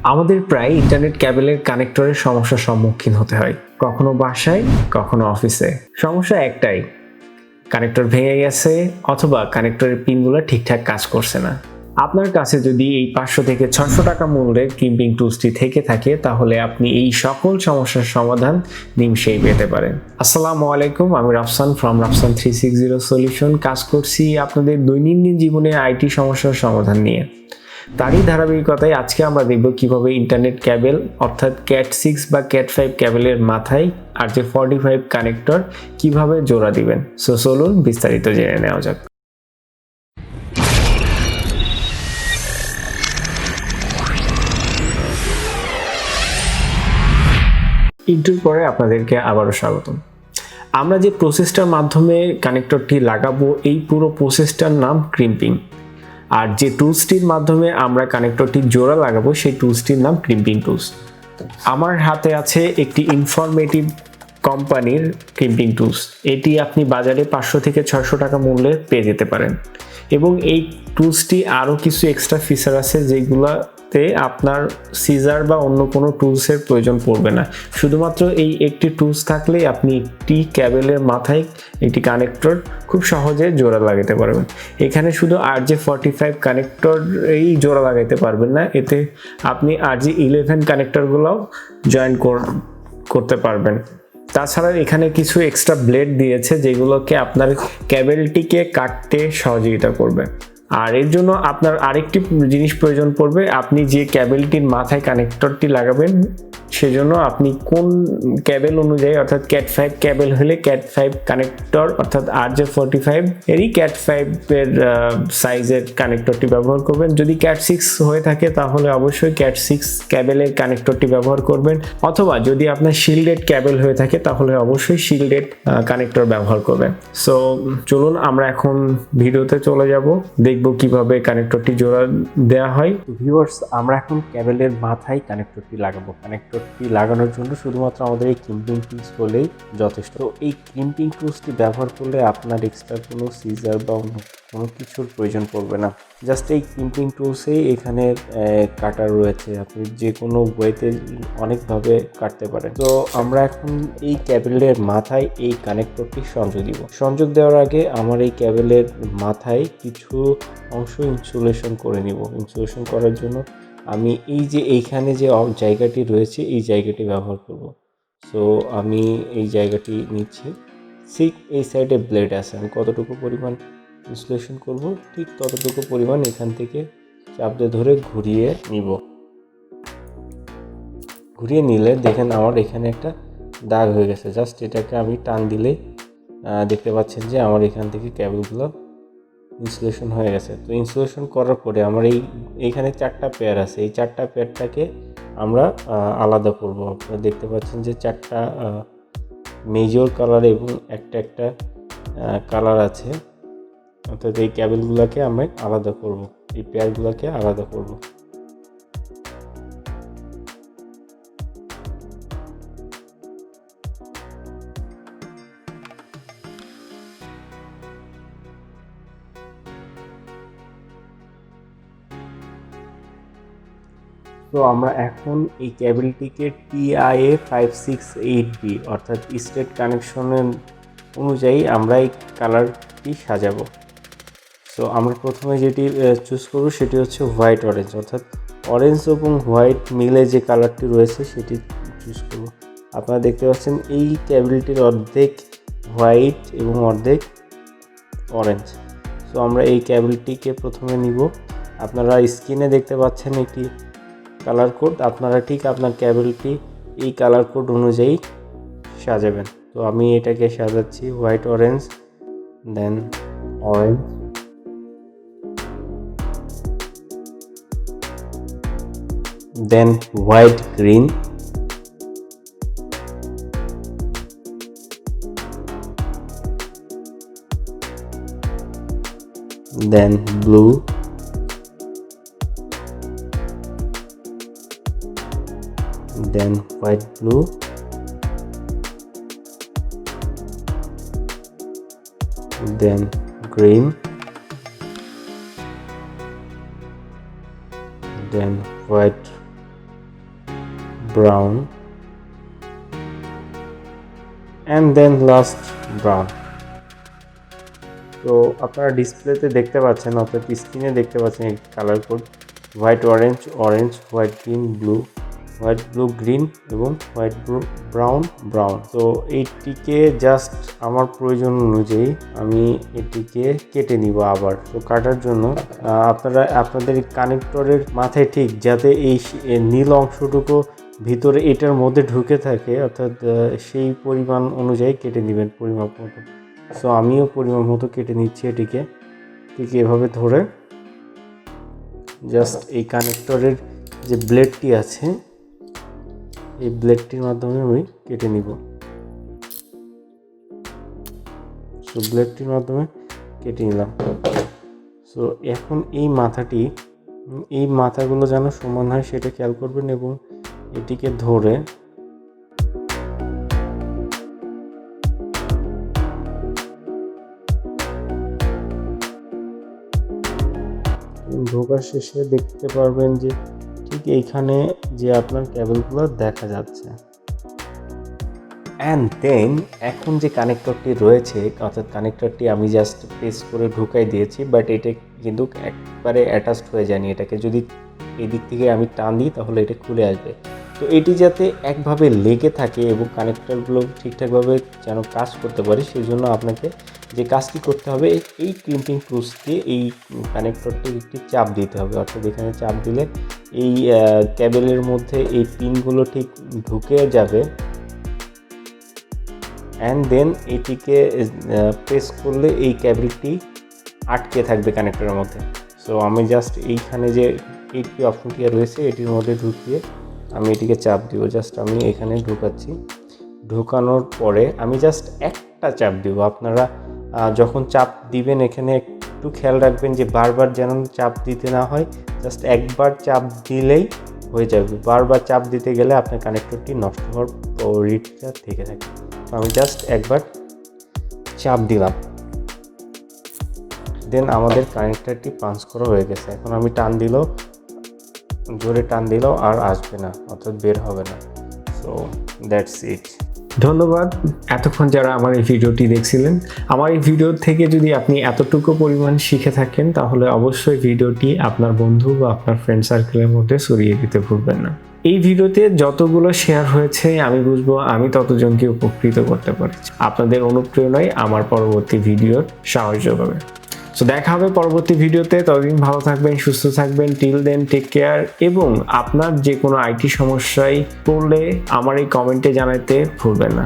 আমাদের প্রায় ইন্টারনেট ক্যাবেলের কানেক্টরের সমস্যার সম্মুখীন হতে হয়, কখনো বাসায় কখনো অফিসে। সমস্যা একটাই, কানেক্টর ভেঙে গেছে অথবা কানেক্টরের পিনগুলো ঠিকঠাক কাজ করছে না। আপনার কাছে যদি এই 500 থেকে 600 টাকা মূল্যের ক্রিম্পিং টুলসটি থেকে থাকে তাহলে আপনি এই সকল সমস্যার সমাধান নিমিষেই পেতে পারেন। আসসালামু আলাইকুম, আমি রাফসান ফ্রম রাফসান 360 সলিউশন। কাজ করছি আপনাদের দৈনন্দিন জীবনে আইটি সমস্যার সমাধান নিয়ে। তারই ধারাবাহিকতায় আজকে আমরা দেখব কিভাবে ইন্টারনেট ক্যাবেল অর্থাৎ CAT6 বা CAT5 ক্যাবেলের মাথায় RJ45 কানেক্টর কিভাবে জোড়া দিবেন। সো চলুন বিস্তারিত জেনে নেওয়া যাক। ইন্ট্রোর পরে আপনাদেরকে আবারও স্বাগতম। আমরা যে প্রসেসটার মাধ্যমে কানেক্টরটি লাগাবো এই পুরো প্রসেসটার নাম ক্রিম্পিং, আর যে টুলসটির মাধ্যমে আমরা কানেক্টরটি জোড়া লাগাবো সেই টুলসটির নাম ক্রিম্পিং টুলস। আমার হাতে আছে একটি ইনফরমেটিভ কোম্পানির ক্রিম্পিং টুলস। এটি আপনি বাজারে 500 থেকে 600 টাকা মূল্যে পেয়ে যেতে পারেন, এবং এই টুলসটি আরও কিছু এক্সট্রা ফিচার আছে যেগুলোতে আপনার সিজার বা অন্য কোনো টুলসের প্রয়োজন পড়বে না। শুধুমাত্র এই একটি টুলস থাকলেই আপনি একটি ক্যাবেলের মাথায় একটি কানেক্টর খুব সহজে জোড়া লাগাতে পারবেন। এখানে শুধু RJ45 কানেক্টরেই জোড়া লাগাতে পারবেন না, এতে আপনি RJ11 কানেক্টরগুলোও জয়েন করতে পারবেন। তাছাড়া এখানে কিছু এক্সট্রা ব্লেড দিয়েছে যেগুলোকে আপনার ক্যাবেলটিকে কাটতে সহযোগিতা করবে। আর এর জন্য আপনার আরেকটি জিনিস প্রয়োজন পড়বে, আপনি যে ক্যাবেলটির মাথায় কানেক্টরটি লাগাবেন সেজন্য আপনি কোন ক্যাবেল অনুযায়ী, অর্থাৎ CAT5 ক্যাবেল হলে CAT5 কানেক্টর অর্থাৎ RJ45 এরই CAT5 এর সাইজের কানেক্টরটি ব্যবহার করবেন। যদি CAT6 হয়ে থাকে তাহলে অবশ্যই CAT6 ক্যাবেলের কানেক্টরটি ব্যবহার করবেন, অথবা যদি আপনার শিল্ডেড ক্যাবেল হয়ে থাকে তাহলে অবশ্যই শিল্ডেড কানেক্টর ব্যবহার করবেন। সো চলুন আমরা এখন ভিডিওতে চলে যাব, দেখব কিভাবে কানেক্টরটি জোড়া দেওয়া হয়। ভিউয়ার্স, আমরা এখন ক্যাবেলের মাথায় কানেক্টরটি লাগাবো। কানেক্টরটি লাগানোর জন্য শুধুমাত্র আমাদের এই ক্রিম্পিং টুলস হলেই যথেষ্ট। এই ক্রিম্পিং টুলসটি ব্যবহার করলে আপনার এক্সট্রা কোনো সিজার বা অন্য কোনো কিছুর প্রয়োজন পড়বে না। জাস্ট এই ক্রিম্পিং টুলসেই এখানে কাটার রয়েছে, আপনি যে কোনো ওয়েতে অনেকভাবে কাটতে পারেন। তো আমরা এখন এই ক্যাবেলের মাথায় এই কানেক্টরটি সংযোগ দিব। সংযোগ দেওয়ার আগে আমার এই ক্যাবেলের মাথায় কিছু অংশ ইনসুলেশন করে নিব। ইনসুলেশন করার জন্য আমি এই যে এইখানে যে জায়গাটি রয়েছে এই জায়গাটি ব্যবহার করব। সো আমি এই জায়গাটি নিচ্ছি, ঠিক এই সাইডে ব্লেড আছে, আমি কতটুকু পরিমাণ ইনসুলেশন করব ঠিক ততটুকু পরিমাণ এখান থেকে চাপ দিয়ে ধরে ঘুরিয়ে নিব। ঘুরিয়ে নিলে দেখেন আমার এখানে একটা দাগ হয়ে গেছে। জাস্ট এটাকে আমি টান দিলে দেখতে পাচ্ছেন যে আমার এখান থেকে ক্যাবেলগুলো ইনসুলেশন হয়ে গেছে। তো ইনসুলেশন করার পরে আমার এইখানে 4টা পেয়ার আছে, এই 4টা পেয়ারটাকে আমরা আলাদা করব। আপনারা দেখতে পাচ্ছেন যে 4টা মেজর কালার এবং একটা কালার আছে, অর্থাৎ এই ক্যাবেলগুলোকে আমরা আলাদা করব, এই পেয়ারগুলোকে আলাদা করব। তো আমরা এখন এই ক্যাবেলটিকে TIA568B অর্থাৎ স্টেট কানেকশনের অনুযায়ী আমরা এই কালারটি সাজাবো। সো আমরা প্রথমে যেটি চুজ করব সেটি হচ্ছে হোয়াইট অরেঞ্জ, অর্থাৎ অরেঞ্জ এবং হোয়াইট মিলে যে কালারটি রয়েছে সেটি চুজ করব। আপনারা দেখতে পাচ্ছেন এই ক্যাবেলটির অর্ধেক হোয়াইট এবং অর্ধেক অরেঞ্জ। সো আমরা এই ক্যাবেলটিকে প্রথমে নিব। আপনারা স্ক্রিনে দেখতে পাচ্ছেন একটি কালার কোড, আপনারা ঠিক আপনার ক্যাবেলটি এই কালার কোড অনুযায়ী সাজাবেন। তো আমি এটাকে সাজাচ্ছি white orange, then orange, then white green, then blue, then white blue, then green, then white brown, and then last brown. তো আপনারা ডিসপ্লেতে দেখতে পাচ্ছেন, অর্থাৎ স্ক্রিনে দেখতে পাচ্ছেন এই colour code white orange, orange white green blue, white blue green এবং হোয়াইট ব্রাউন ব্রাউন। তো এইটিকে জাস্ট আমার প্রয়োজন অনুযায়ী আমি এটিকে কেটে নিব আবার। তো কাটার জন্য আপনারা আপনাদের কানেক্টরের মাথায় ঠিক যাতে এই নীল অংশটুকু ভিতরে এটার মধ্যে ঢুকে থাকে, অর্থাৎ সেই পরিমাণ অনুযায়ী কেটে নেবেন পরিমাপ মতো। সো আমিও পরিমাপ মতো কেটে নিচ্ছি এটিকে, ঠিক এভাবে ধরে জাস্ট এই কানেক্টরের যে ব্লেডটি আছে এই ব্লেডটির মাধ্যমে আমি কেটে নিব। সো ব্লেডটির মাধ্যমে কেটে নিলাম। সো এখন এই মাথাগুলো যেন সমান হয় সেটা খেয়াল করবেন এবং এটিকে ধরে ঢোকার শেষে দেখতে পারবেন যে ঠিক এইখানে যে আপনার কেবলগুলো দেখা যাচ্ছে। অ্যান্ড দেন এখন যে কানেক্টরটি রয়েছে, অর্থাৎ কানেক্টরটি আমি জাস্ট প্রেস করে ঢুকাই দিয়েছি, বাট এটা কিন্তু একবারে অ্যাটাচড হয়ে যায়নি। এটাকে যদি এই দিক থেকে আমি টান দিই তাহলে এটা খুলে আসবে। তো এটি যাতে একভাবে লেগে থাকে এবং কানেক্টরগুলো ঠিকঠাকভাবে যেন কাজ করতে পারে, সেই জন্য আপনাকে যে কাজটি করতে হবে এই ক্রিম্পিং টুলস দিয়ে এই কানেক্টরটি একটি চাপ দিতে হবে। অর্থাৎ এখানে চাপ দিলে এই কেবলের মধ্যে এই পিনগুলো ঠিক ঢুকে যাবে, অ্যান্ড দেন এটিকে প্রেস করলে এই কেবলটি আটকে থাকবে কানেক্টরের মধ্যে। সো আমি জাস্ট এইখানে যে এইটি অপশনটি রয়েছে এটির মধ্যে ঢুকিয়ে আমি এটিকে চাপ দিব। জাস্ট আমি এখানে ঢুকাচ্ছি। ঢুকানোর পরে আমি জাস্ট একটা চাপ দিব। আপনারা যখন চাপ দিবেন এখানে একটু খেয়াল রাখবেন যে বারবার যেন চাপ দিতে না হয়, জাস্ট একবার চাপ দিলেই হয়ে যাবে। বারবার চাপ দিতে গেলে আপনার কানেক্টরটি নষ্ট হওয়ার প্রবণতা থেকে থাকে। আমি জাস্ট একবার চাপ দিলাম, দেন আমাদের কানেক্টরটি পাঞ্চ করা হয়ে গেছে। এখন আমি টান দিলেও, জোরে টান দিলেও আর আসবে না, অর্থাৎ বের হবে না। So that's it. ধন্যবাদ এতক্ষণ যারা আমার এই ভিডিওটি দেখছিলেন। আমার এই ভিডিও থেকে যদি আপনি এতটুকু পরিমাণ শিখে থাকেন তাহলে অবশ্যই ভিডিওটি আপনার বন্ধু বা আপনার ফ্রেন্ড সার্কেলের মধ্যে ছড়িয়ে দিতে ভুলবেন না। এই ভিডিওতে যতগুলো শেয়ার হয়েছে আমি বুঝবো আমি ততজনকে উপকৃত করতে পারছি। আপনাদের অনুপ্রেরণাই আমার পরবর্তী ভিডিওর সাহায্য হবে। সো দেখা হবে পরবর্তী ভিডিওতে। ততদিন ভালো থাকবেন, সুস্থ থাকবেন। টিল দেন টেক কেয়ার, এবং আপনার যে কোনো আইটি সমস্যায় পড়লে আমার এই কমেন্টে জানাতে ভুলবেন না।